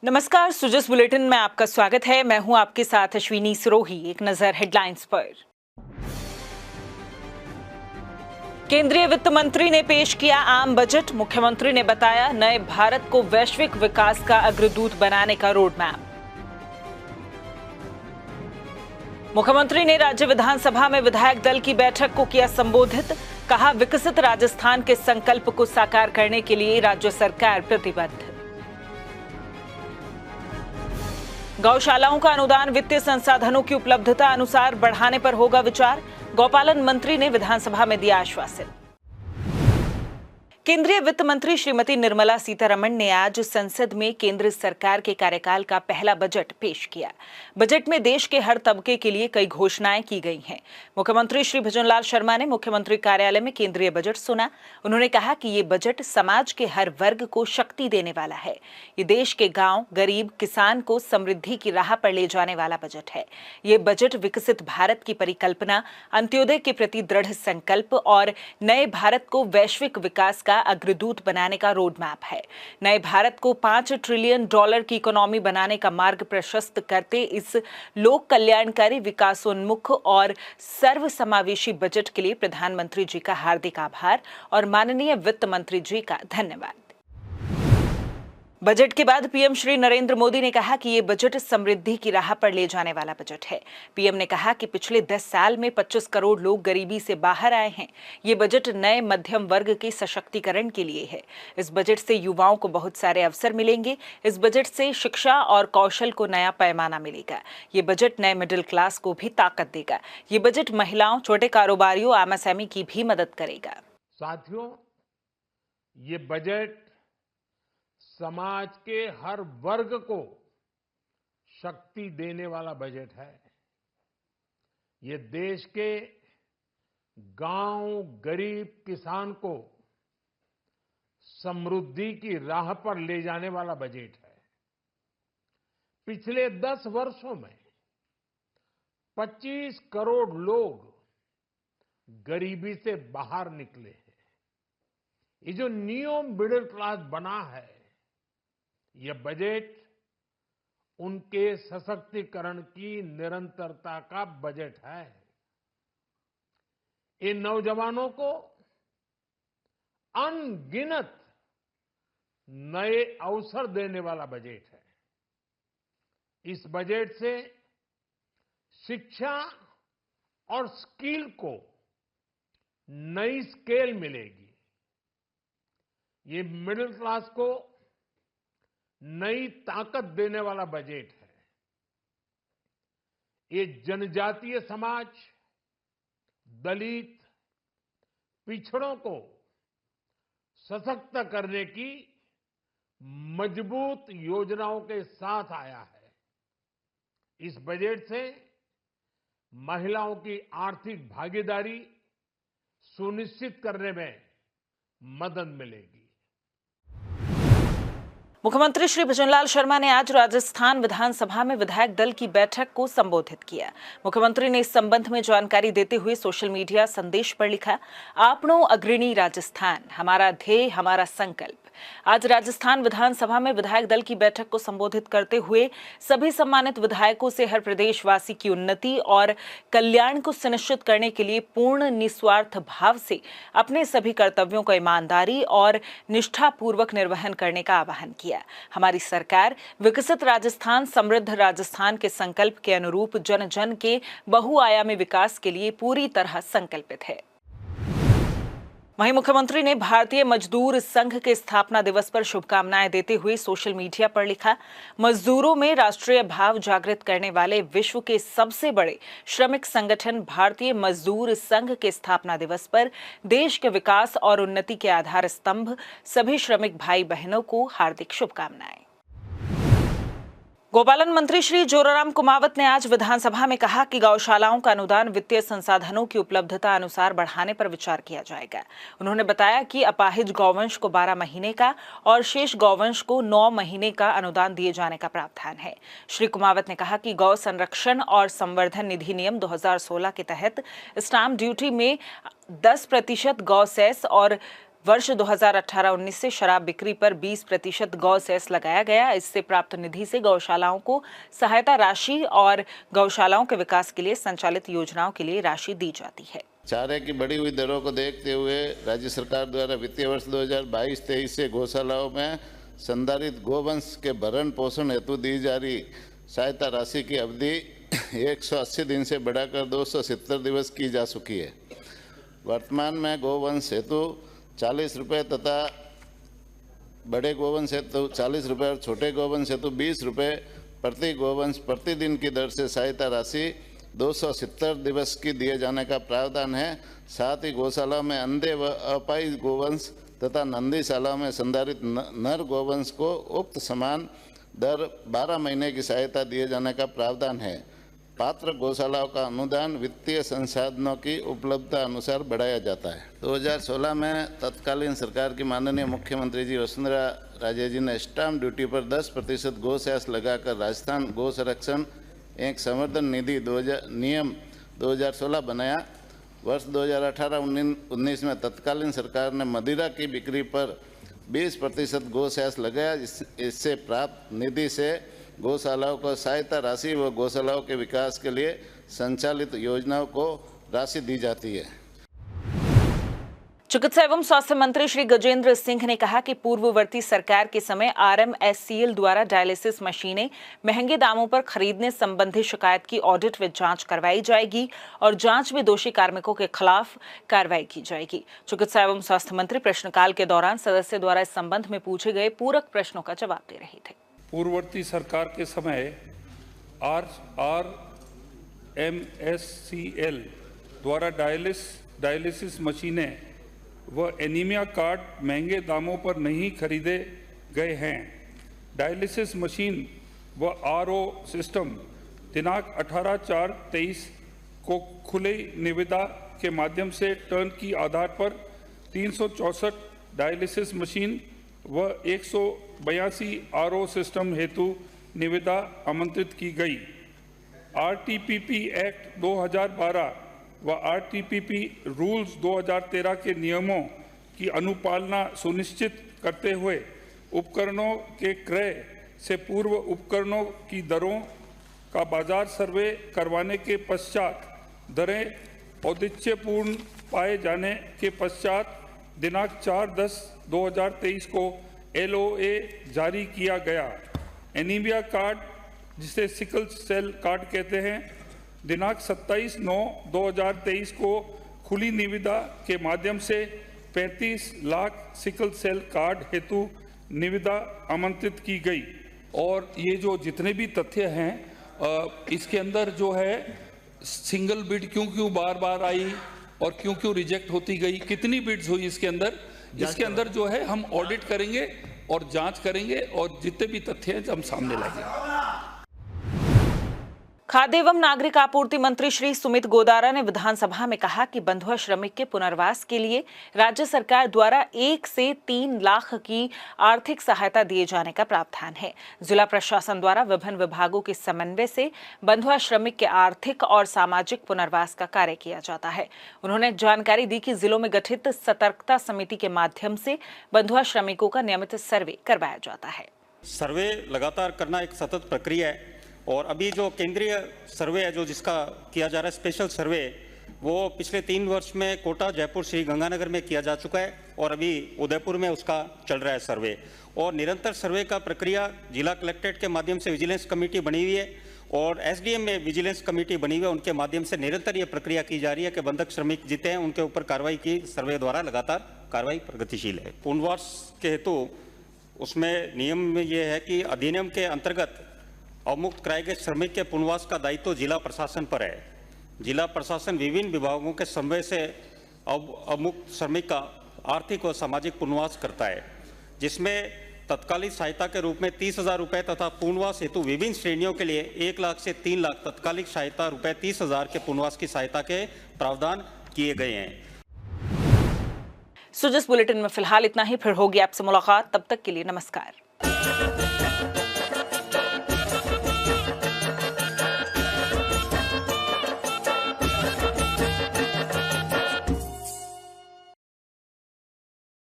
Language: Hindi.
नमस्कार, सुजस बुलेटिन में आपका स्वागत है। मैं हूं आपके साथ अश्विनी सिरोही। एक नजर हेडलाइंस पर। केंद्रीय वित्त मंत्री ने पेश किया आम बजट। मुख्यमंत्री ने बताया नए भारत को वैश्विक विकास का अग्रदूत बनाने का रोड मैप। मुख्यमंत्री ने राज्य विधानसभा में विधायक दल की बैठक को किया संबोधित। कहा, विकसित राजस्थान के संकल्प को साकार करने के लिए राज्य सरकार प्रतिबद्ध। गौशालाओं का अनुदान वित्तीय संसाधनों की उपलब्धता अनुसार बढ़ाने पर होगा विचार। गौपालन मंत्री ने विधानसभा में दिया आश्वासन। केंद्रीय वित्त मंत्री श्रीमती निर्मला सीतारमण ने आज संसद में केंद्र सरकार के कार्यकाल का पहला बजट पेश किया। बजट में देश के हर तबके के लिए कई घोषणाएं की गई हैं। मुख्यमंत्री श्री भजनलाल शर्मा ने मुख्यमंत्री कार्यालय में केंद्रीय बजट सुना। उन्होंने कहा कि ये बजट समाज के हर वर्ग को शक्ति देने वाला है। ये देश के गांव, गरीब, किसान को समृद्धि की राह पर ले जाने वाला बजट है। ये बजट विकसित भारत की परिकल्पना, अंत्योदय के प्रति दृढ़ संकल्प और नए भारत को वैश्विक विकास का अग्रदूत बनाने का रोड मैप है। नए भारत को $5 ट्रिलियन की इकोनॉमी बनाने का मार्ग प्रशस्त करते इस लोक कल्याणकारी, विकासोन्मुख और सर्वसमावेशी बजट के लिए प्रधानमंत्री जी का हार्दिक आभार और माननीय वित्त मंत्री जी का धन्यवाद। बजट के बाद पीएम श्री नरेंद्र मोदी ने कहा कि ये बजट समृद्धि की राह पर ले जाने वाला बजट है। पीएम ने कहा कि पिछले 10 साल में 25 करोड़ लोग गरीबी से बाहर आए हैं। ये बजट नए मध्यम वर्ग के सशक्तिकरण के लिए है। इस बजट से युवाओं को बहुत सारे अवसर मिलेंगे। इस बजट से शिक्षा और कौशल को नया पैमाना मिलेगा। ये बजट नए मिडिल क्लास को भी ताकत देगा। ये बजट महिलाओं, छोटे कारोबारियों, एमएसएमई की भी मदद करेगा। साथियों, ये बजट समाज के हर वर्ग को शक्ति देने वाला बजट है। ये देश के गांव, गरीब, किसान को समृद्धि की राह पर ले जाने वाला बजट है। पिछले 10 वर्षों में 25 करोड़ लोग गरीबी से बाहर निकले हैं। ये जो न्यू मिडिल क्लास बना है, यह बजट उनके सशक्तिकरण की निरंतरता का बजट है। इन नौजवानों को अनगिनत नए अवसर देने वाला बजट है। इस बजट से शिक्षा और स्किल को नई स्केल मिलेगी। ये मिडिल क्लास को नई ताकत देने वाला बजट है। ये जनजातीय समाज, दलित, पिछड़ों को सशक्त करने की मजबूत योजनाओं के साथ आया है। इस बजट से महिलाओं की आर्थिक भागीदारी सुनिश्चित करने में मदद मिलेगी। मुख्यमंत्री श्री भजनलाल शर्मा ने आज राजस्थान विधानसभा में विधायक दल की बैठक को संबोधित किया। मुख्यमंत्री ने इस संबंध में जानकारी देते हुए सोशल मीडिया संदेश पर लिखा, आपनो अग्रणी राजस्थान, हमारा ध्येय, हमारा संकल्प। आज राजस्थान विधानसभा में विधायक दल की बैठक को संबोधित करते हुए सभी सम्मानित विधायकों से हर प्रदेशवासी की उन्नति और कल्याण को सुनिश्चित करने के लिए पूर्ण निस्वार्थ भाव से अपने सभी कर्तव्यों का ईमानदारी और निष्ठापूर्वक निर्वहन करने का आह्वान किया। हमारी सरकार विकसित राजस्थान, समृद्ध राजस्थान के संकल्प के अनुरूप जन जन के बहुआयामी विकास के लिए पूरी तरह संकल्पित है। वहीं मुख्यमंत्री ने भारतीय मजदूर संघ के स्थापना दिवस पर शुभकामनाएं देते हुए सोशल मीडिया पर लिखा, मजदूरों में राष्ट्रीय भाव जागृत करने वाले विश्व के सबसे बड़े श्रमिक संगठन भारतीय मजदूर संघ के स्थापना दिवस पर देश के विकास और उन्नति के आधार स्तंभ सभी श्रमिक भाई बहनों को हार्दिक शुभकामनाएं। गोपालन मंत्री श्री जोराराम कुमावत ने आज विधानसभा में कहा कि गौशालाओं का अनुदान वित्तीय संसाधनों की उपलब्धता अनुसार बढ़ाने पर विचार किया जाएगा। उन्होंने बताया कि अपाहिज गौवंश को 12 महीने का और शेष गौवंश को 9 महीने का अनुदान दिए जाने का प्रावधान है। श्री कुमावत ने कहा कि गौ संरक्षण और संवर्धन निधि नियम 2016 के तहत स्टाम्प ड्यूटी में 10% गौ सेस और वर्ष 2018-19 से शराब बिक्री पर 20% गौ सेस लगाया गया। इससे प्राप्त निधि से गौशालाओं को सहायता राशि और गौशालाओं के विकास के लिए संचालित योजनाओं के लिए राशि दी जाती है। चारे की बढ़ी हुई दरों को देखते हुए राज्य सरकार द्वारा वित्तीय वर्ष 2022-23 से गौशालाओं में संधारित गोवंश के भरण पोषण हेतु दी जा रही सहायता राशि की अवधि 180 दिन से बढ़ाकर 270 दिवस की जा चुकी है। वर्तमान में गोवंश हेतु 40 रुपये तथा बड़े गोवंश हेतु 40 रुपये और छोटे गोवंश हेतु 20 रुपये प्रति गोवंश प्रतिदिन की दर से सहायता राशि 270 दिवस की दिए जाने का प्रावधान है। साथ ही गौशाला में अंधे व अपाहिज गोवंश तथा नंदीशाला में संधारित नर गोवंश को उक्त समान दर 12 महीने की सहायता दिए जाने का प्रावधान है। पात्र गौशालाओं का अनुदान वित्तीय संसाधनों की उपलब्धता अनुसार बढ़ाया जाता है। 2016 में तत्कालीन सरकार की माननीय मुख्यमंत्री जी वसुंधरा राजे जी ने स्टाम्प ड्यूटी पर 10% गौ सेस लगाकर राजस्थान गौ संरक्षण एक संवर्धन निधि नियम 2016 बनाया। वर्ष 2018-19 में तत्कालीन सरकार ने मदिरा की बिक्री पर 20% गौ सेस लगाया। इससे प्राप्त निधि से गौशालाओं को सहायता राशि व गौशालाओं के विकास के लिए संचालित योजनाओं को राशि दी जाती है। चिकित्सा एवं स्वास्थ्य मंत्री श्री गजेंद्र सिंह ने कहा कि पूर्ववर्ती सरकार के समय RMSCL द्वारा डायलिसिस मशीनें महंगे दामों पर खरीदने संबंधी शिकायत की ऑडिट व जांच करवाई जाएगी और जांच में दोषी कार्मिकों के खिलाफ कार्रवाई की जाएगी। चिकित्सा एवं स्वास्थ्य मंत्री प्रश्नकाल के दौरान सदस्य द्वारा इस संबंध में पूछे गए पूरक प्रश्नों का जवाब दे रहे थे। पूर्ववर्ती सरकार के समय RMSCL द्वारा डायलिसिस मशीनें व एनीमिया कार्ड महंगे दामों पर नहीं खरीदे गए हैं। डायलिसिस मशीन व RO सिस्टम दिनांक 18/4/23 को खुली निविदा के माध्यम से टर्न की आधार पर 364 डायलिसिस मशीन व 182 RO सिस्टम हेतु निविदा आमंत्रित की गई। RTPP एक्ट 2012 व RTPP रूल्स 2013 के नियमों की अनुपालना सुनिश्चित करते हुए उपकरणों के क्रय से पूर्व उपकरणों की दरों का बाजार सर्वे करवाने के पश्चात दरें औचित्यपूर्ण पाए जाने के पश्चात दिनांक 4/10/2023 को LOA जारी किया गया। एनीमिया कार्ड जिसे सिकल सेल कार्ड कहते हैं दिनांक 27/9/2023 को खुली निविदा के माध्यम से 35 लाख सिकल सेल कार्ड हेतु निविदा आमंत्रित की गई। और ये जो जितने भी तथ्य हैं इसके अंदर जो है सिंगल बिड क्यों बार बार आई और क्यों रिजेक्ट होती गई, कितनी बिड्स हुई इसके अंदर जो है हम ऑडिट करेंगे और जांच करेंगे और जितने भी तथ्य हैं हम सामने लाएंगे। खाद्य एवं नागरिक आपूर्ति मंत्री श्री सुमित गोदारा ने विधानसभा में कहा कि बंधुआ श्रमिक के पुनर्वास के लिए राज्य सरकार द्वारा 1 से 3 लाख की आर्थिक सहायता दिए जाने का प्रावधान है। जिला प्रशासन द्वारा विभिन्न विभागों के समन्वय से बंधुआ श्रमिक के आर्थिक और सामाजिक पुनर्वास का कार्य किया जाता है। उन्होंने जानकारी दी कि जिलों में गठित सतर्कता समिति के माध्यम से बंधुआ श्रमिकों का नियमित सर्वे करवाया जाता है। सर्वे लगातार करना एक सतत प्रक्रिया है और अभी जो केंद्रीय सर्वे है जो जिसका किया जा रहा है स्पेशल सर्वे, वो पिछले 3 वर्ष में कोटा, जयपुर, श्री गंगानगर में किया जा चुका है और अभी उदयपुर में उसका चल रहा है सर्वे। और निरंतर सर्वे का प्रक्रिया जिला कलेक्ट्रेट के माध्यम से विजिलेंस कमेटी बनी हुई है और SDM में विजिलेंस कमेटी बनी हुई है। उनके माध्यम से निरंतर ये प्रक्रिया की जा रही है कि बंधक श्रमिक जितने हैं उनके ऊपर कार्रवाई की सर्वे द्वारा लगातार कार्रवाई प्रगतिशील है। पुनर्वास के हेतु उसमें नियम में ये है कि अधिनियम के अंतर्गत अवमुक्त कराए गए श्रमिक के पुनर्वास का दायित्व जिला प्रशासन पर है। जिला प्रशासन विभिन्न विभागों के समन्वय से अवमुक्त श्रमिक का आर्थिक और सामाजिक पुनर्वास करता है, जिसमें तत्कालिक सहायता के रूप में 30,000 रुपये तथा पुनर्वास हेतु विभिन्न श्रेणियों के लिए 1 लाख से 3 लाख तत्कालिक सहायता रुपये 30,000 के पुनर्वास की सहायता के प्रावधान किए गए हैं। सो जिस बुलेटिन में फिलहाल इतना ही, फिर होगी आपसे मुलाकात। तब तक के लिए नमस्कार।